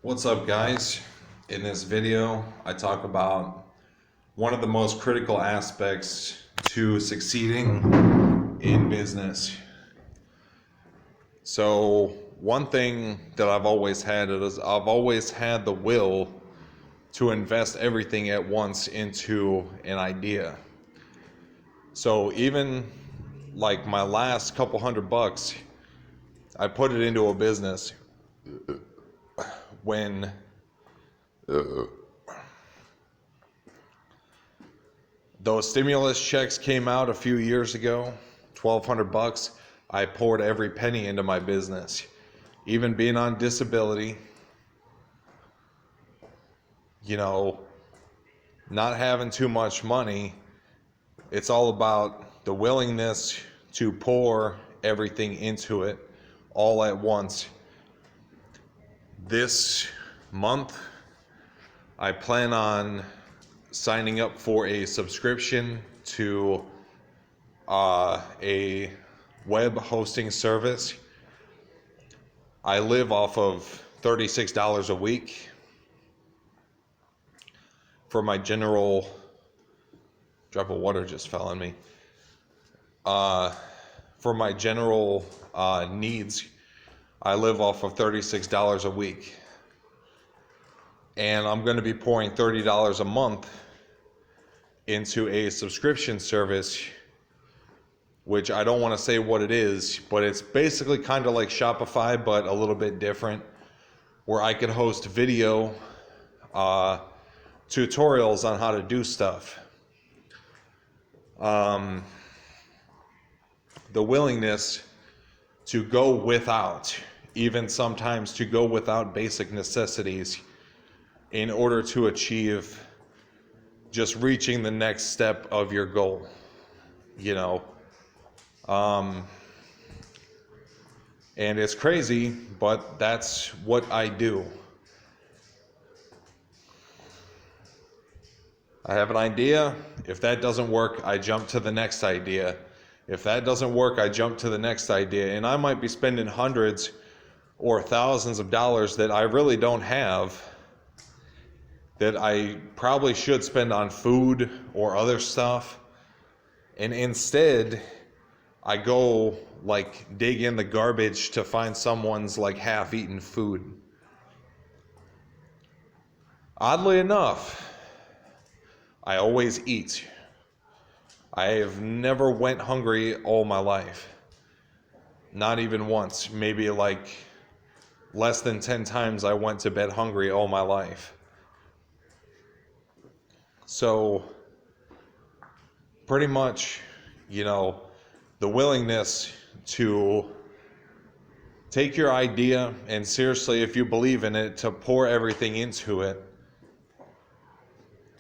What's up, guys? In this video, I talk about one of the most critical aspects to succeeding in business. So, one thing that I've always had is I've always had the will to invest everything at once into an idea. So, even like my last couple $100, I put it into a business when those stimulus checks came out a few years ago, $1,200. I poured every penny into my business. Even being on disability, not having too much money, it's all about the willingness to pour everything into it all at once. This month, I plan on signing up for a subscription to a web hosting service. I live off of $36 a week for my general. Drop of water just fell on me. For my general needs, I live off of $36 a week. And I'm going to be pouring $30 a month into a subscription service, which I don't want to say what it is, but it's basically kind of like Shopify, but a little bit different, where I can host video tutorials on how to do stuff. The willingness to go without, even sometimes to go without basic necessities in order to achieve just reaching the next step of your goal, and it's crazy, but that's what I do. I have an idea. If that doesn't work, I jump to the next idea. If that doesn't work, I jump to the next idea. And I might be spending hundreds or thousands of dollars that I really don't have, that I probably should spend on food or other stuff. And instead, I go dig in the garbage to find someone's half-eaten food. Oddly enough, I always eat. I have never went hungry all my life. Not even once. Maybe less than 10 times I went to bed hungry all my life. So pretty much, the willingness to take your idea and seriously, if you believe in it, to pour everything into it.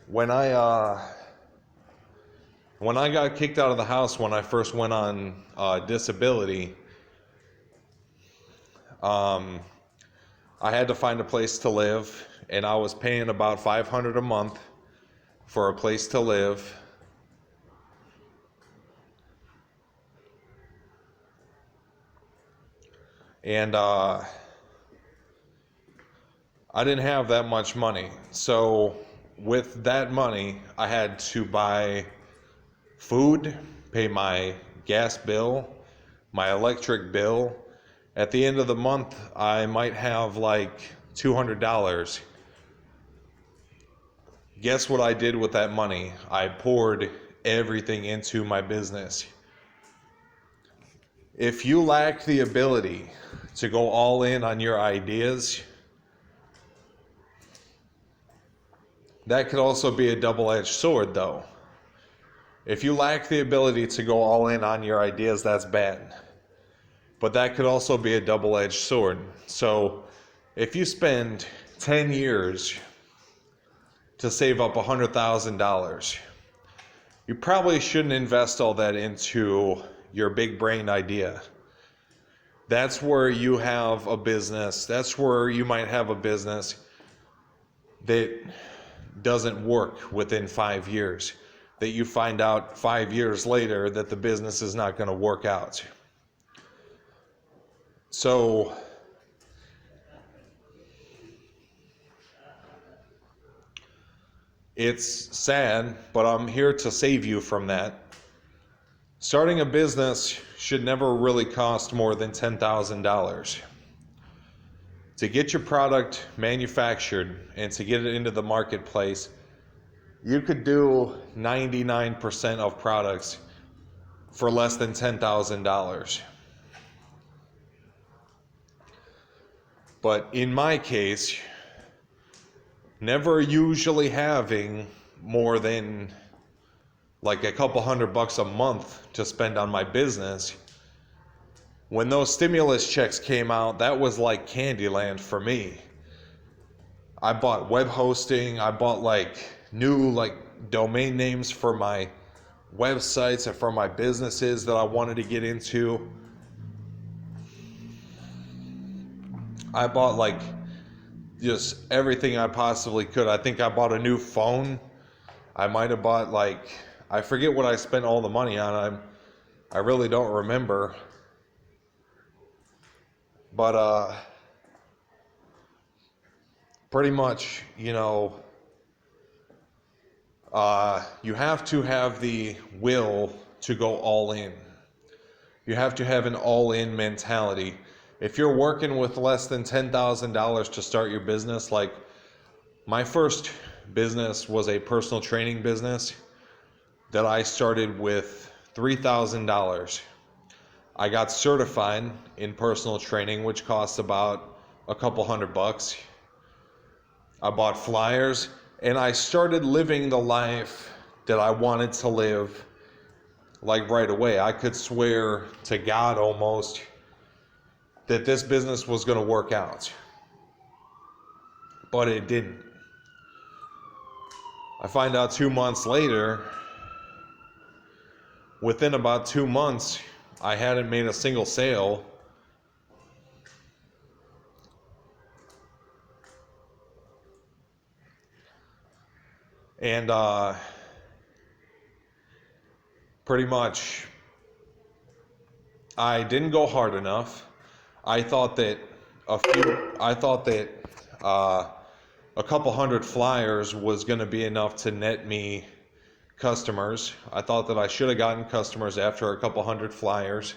When I got kicked out of the house when I first went on disability, I had to find a place to live, and I was paying about $500 a month for a place to live. And I didn't have that much money. So with that money, I had to buy food, pay my gas bill, my electric bill. At the end of the month, I might have $200. Guess what I did with that money? I poured everything into my business. If you lack the ability to go all in on your ideas, that could also be a double-edged sword, though. If you lack the ability to go all in on your ideas, that's bad. But that could also be a double-edged sword. So if you spend 10 years to save up $100,000, you probably shouldn't invest all that into your big brain idea. That's where you have a business. That's where you might have a business that doesn't work within 5 years, that you find out 5 years later that the business is not going to work out. So It's sad, but I'm here to save you from that. Starting a business should never really cost more than $10,000. To get your product manufactured and to get it into the marketplace, you could do 99% of products for less than $10,000. But in my case, never usually having more than like a couple $100 a month to spend on my business, when those stimulus checks came out, that was like Candyland for me. I bought web hosting, I bought like new like domain names for my websites and for my businesses that I wanted to get into. I bought like just everything I possibly could. I think I bought a new phone. I might have bought like, I forget what I spent all the money on. I really don't remember. But pretty much, you have to have the will to go all in. You have to have an all-in mentality. If you're working with less than $10,000 to start your business, like my first business was a personal training business that I started with $3,000. I got certified in personal training, which costs about a couple $100. I bought flyers, and I started living the life that I wanted to live, like right away. I could swear to God almost that this business was going to work out, but it didn't. I find out 2 months later, within about 2 months, I hadn't made a single sale. And pretty much, I didn't go hard enough. I thought that a couple hundred flyers was going to be enough to net me customers. I thought that I should have gotten customers after a couple hundred flyers.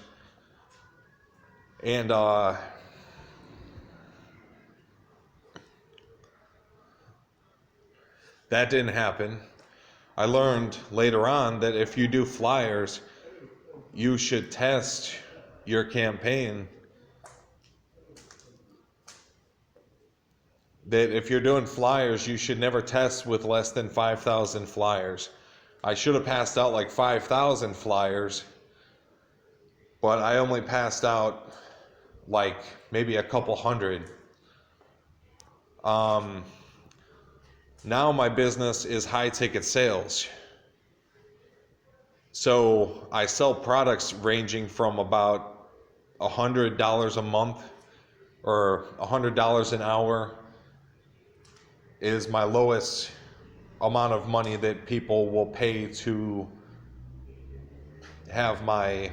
And that didn't happen. I learned later on that if you do flyers, you should test your campaign. That if you're doing flyers, you should never test with less than 5,000 flyers. I should have passed out like 5,000 flyers, but I only passed out like maybe a couple hundred. Now my business is high ticket sales. So I sell products ranging from about $100 a month or $100 an hour is my lowest amount of money that people will pay to have my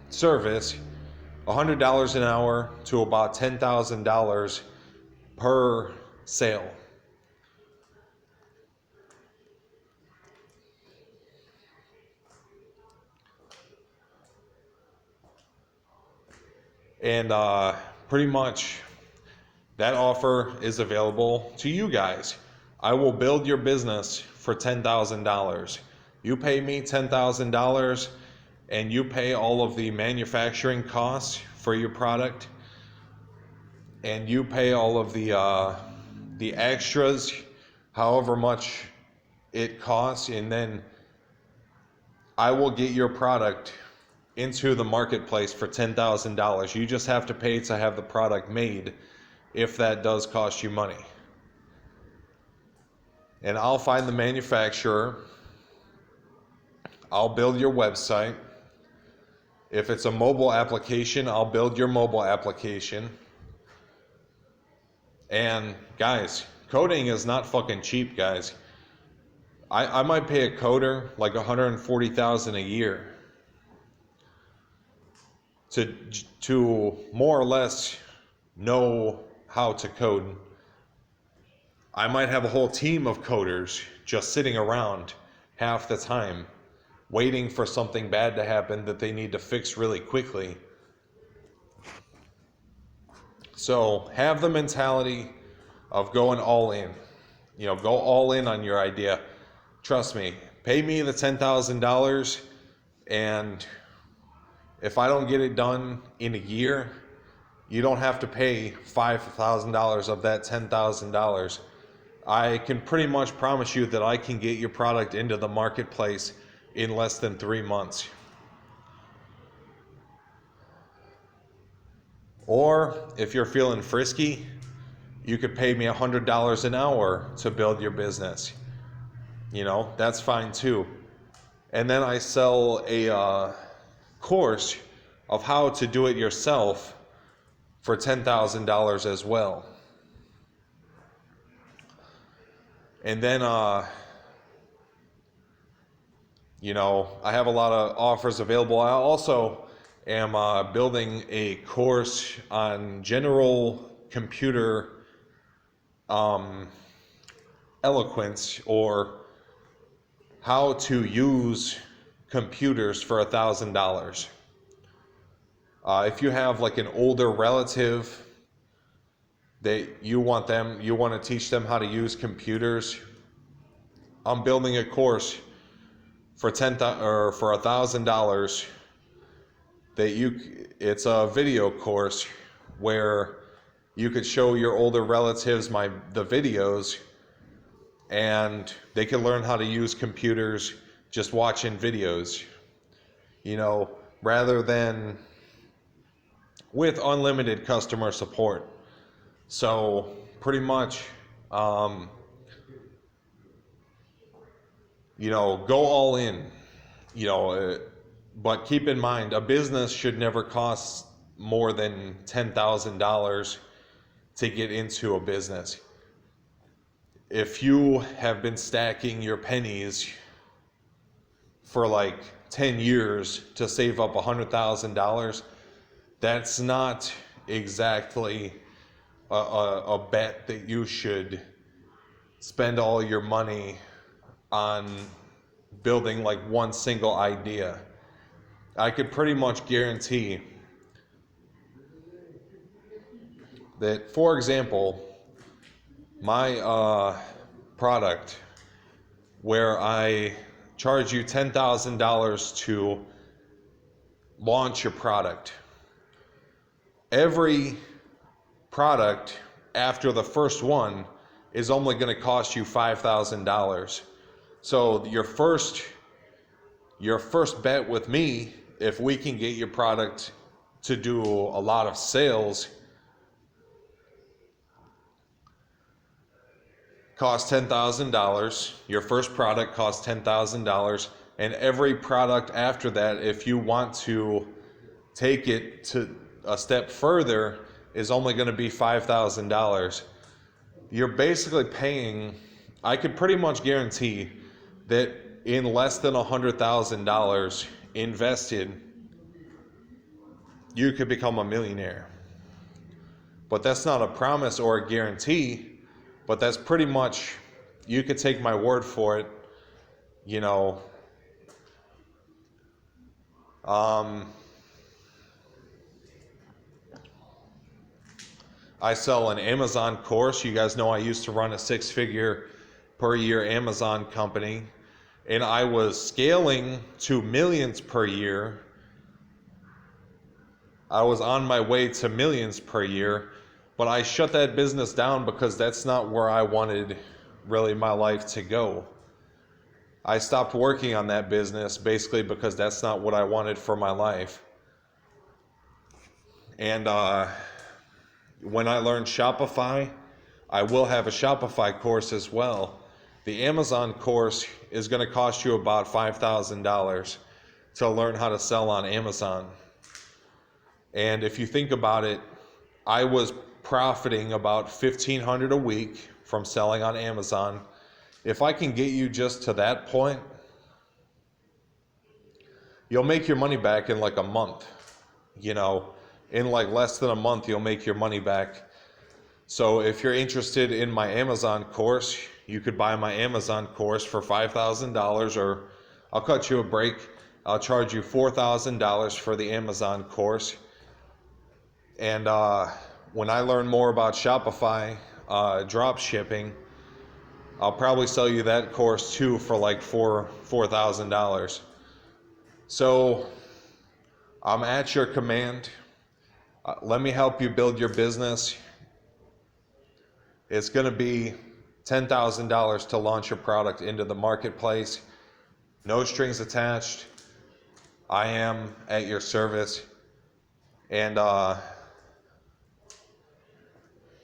service. $100 an hour to about $10,000 per sale. And pretty much that offer is available to you guys. I will build your business for $10,000. You pay me $10,000 and you pay all of the manufacturing costs for your product, and you pay all of the extras, however much it costs, and then I will get your product into the marketplace for $10,000. You just have to pay to have the product made if that does cost you money. And I'll find the manufacturer. I'll build your website. If it's a mobile application, I'll build your mobile application. And guys, coding is not fucking cheap, guys. I might pay a coder like $140,000 a year to more or less know how to code. I might have a whole team of coders just sitting around half the time, waiting for something bad to happen that they need to fix really quickly. So have the mentality of going all in. Go all in on your idea. Trust me, pay me the $10,000, and if I don't get it done in a year, you don't have to pay $5,000 of that $10,000. I can pretty much promise you that I can get your product into the marketplace in less than 3 months. Or if you're feeling frisky, you could pay me $100 an hour to build your business. That's fine too. And then I sell a course of how to do it yourself for $10,000 as well. And then, I have a lot of offers available. I also am building a course on general computer eloquence, or how to use computers for $1,000. If you have like an older relative that you want to teach them how to use computers, I'm building a course for $1,000 it's a video course where you could show your older relatives the videos, and they can learn how to use computers just watching videos, rather than with unlimited customer support. So pretty much, go all in, but keep in mind, a business should never cost more than $10,000 to get into a business. If you have been stacking your pennies for like 10 years to save up $100,000, that's not exactly a bet that you should spend all your money on building like one single idea. I could pretty much guarantee that, for example, my product, where I charge you $10,000 to launch your product, every product after the first one is only going to cost you $5,000. So your first bet with me, if we can get your product to do a lot of sales, costs $10,000. Your first product costs $10,000, and every product after that, if you want to take it to a step further, is only going to be $5,000. You're basically paying, I could pretty much guarantee that in less than $100,000 invested, you could become a millionaire. But that's not a promise or a guarantee, but that's pretty much, you could take my word for it, I sell an Amazon course. You guys know I used to run a 6-figure per year Amazon company, and I was scaling to millions per year. I was on my way to millions per year, but I shut that business down because that's not where I wanted really my life to go. I stopped working on that business basically because that's not what I wanted for my life. And when I learned Shopify, I will have a Shopify course as well. The Amazon course is going to cost you about $5,000 to learn how to sell on Amazon. And if you think about it, I was profiting about $1,500 a week from selling on Amazon. If I can get you just to that point, you'll make your money back in like a month. In like less than a month, you'll make your money back. So if you're interested in my Amazon course, you could buy my Amazon course for $5,000, or I'll cut you a break. I'll charge you $4,000 for the Amazon course. And when I learn more about Shopify, drop shipping, I'll probably sell you that course too for like $4,000. So I'm at your command. Let me help you build your business. It's going to be $10,000 to launch your product into the marketplace. No strings attached. I am at your service. And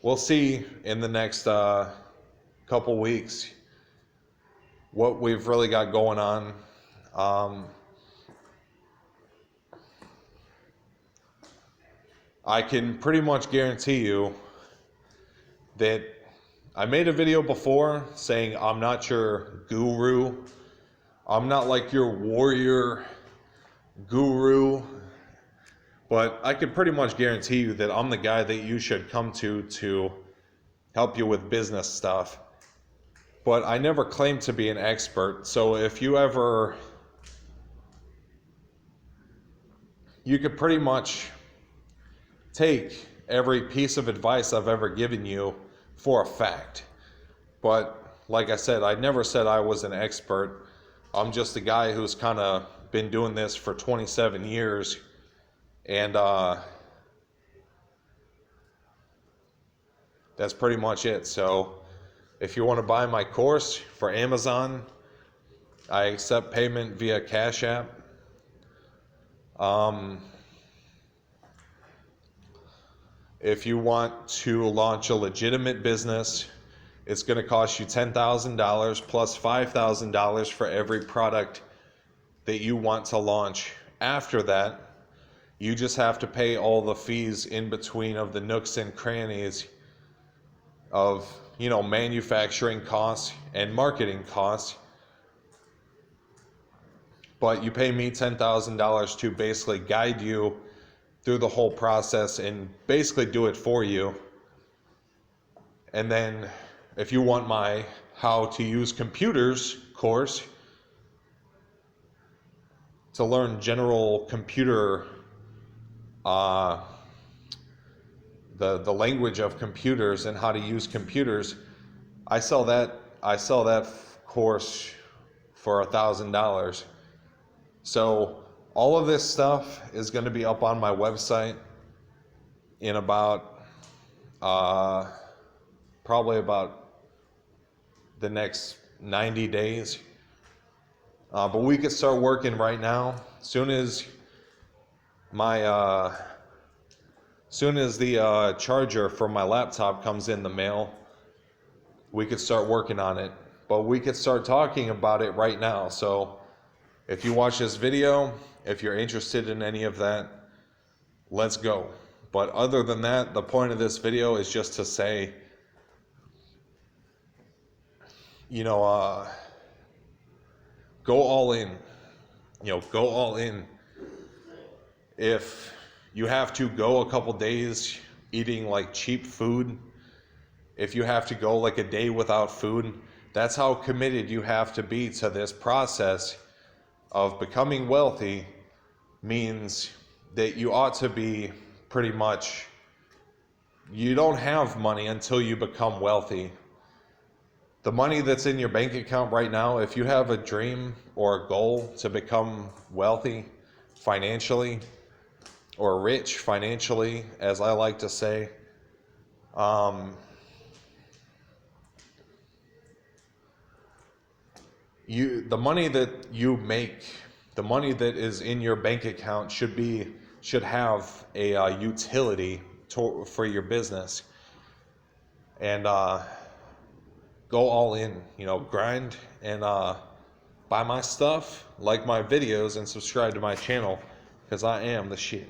we'll see in the next couple weeks what we've really got going on. I can pretty much guarantee you that I made a video before saying I'm not your guru. I'm not like your warrior guru, but I can pretty much guarantee you that I'm the guy that you should come to help you with business stuff. But I never claimed to be an expert. So if you ever, you could pretty much take every piece of advice I've ever given you for a fact. But like I said, I never said I was an expert. I'm just a guy who's kind of been doing this for 27 years. And that's pretty much it. So if you want to buy my course for Amazon, I accept payment via Cash App. If you want to launch a legitimate business, it's going to cost you $10,000 plus $5,000 for every product that you want to launch. After that, you just have to pay all the fees in between of the nooks and crannies of, manufacturing costs and marketing costs. But you pay me $10,000 to basically guide you through the whole process and basically do it for you. And then if you want my How to Use Computers course to learn general computer, the language of computers and how to use computers, I sell that course for $1,000. So all of this stuff is going to be up on my website in about probably about the next 90 days. But we could start working right now. Soon as the charger for my laptop comes in the mail, we could start working on it. But we could start talking about it right now. So if you watch this video, if you're interested in any of that, let's go. But other than that, the point of this video is just to say, go all in. Go all in. If you have to go a couple days eating like cheap food, if you have to go like a day without food, that's how committed you have to be to this process of becoming wealthy. Means that you ought to be pretty much, you don't have money until you become wealthy. The money that's in your bank account right now, if you have a dream or a goal to become wealthy financially, or rich financially, as I like to say, the money that you make, the money that is in your bank account should have a utility for your business. And go all in, grind and buy my stuff, like my videos, and subscribe to my channel, because I am the shit.